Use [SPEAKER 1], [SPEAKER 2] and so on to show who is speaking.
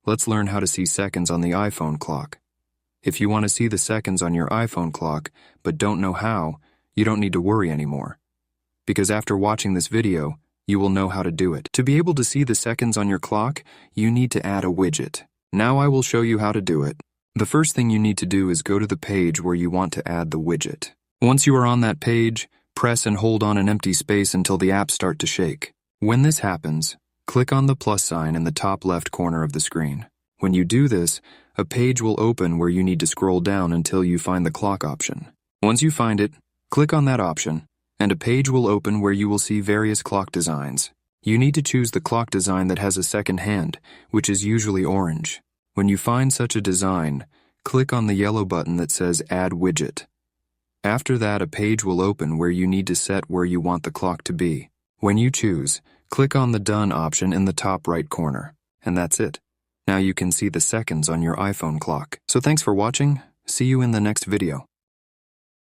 [SPEAKER 1] Let's learn how to see seconds on the iPhone clock. If you want to see the seconds on your iPhone clock but don't know how, you don't need to worry anymore. Because after watching this video, you will know how to do it. To be able to see the seconds on your clock, you need to add a widget. Now I will show you how to do it. The first thing you need to do is go to the page where you want to add the widget. Once you are on that page, press and hold on an empty space until the apps start to shake. When this happens, click on the plus sign in the top left corner of the screen. When you do this, a page will open where you need to scroll down until you find the clock option. Once you find it, click on that option, and a page will open where you will see various clock designs. You need to choose the clock design that has a second hand, which is usually orange. When you find such a design, click on the yellow button that says Add Widget. After that, a page will open where you need to set where you want the clock to be. When you choose, click on the Done option in the top right corner, and that's it. Now you can see the seconds on your iPhone clock. So thanks for watching. See you in the next video.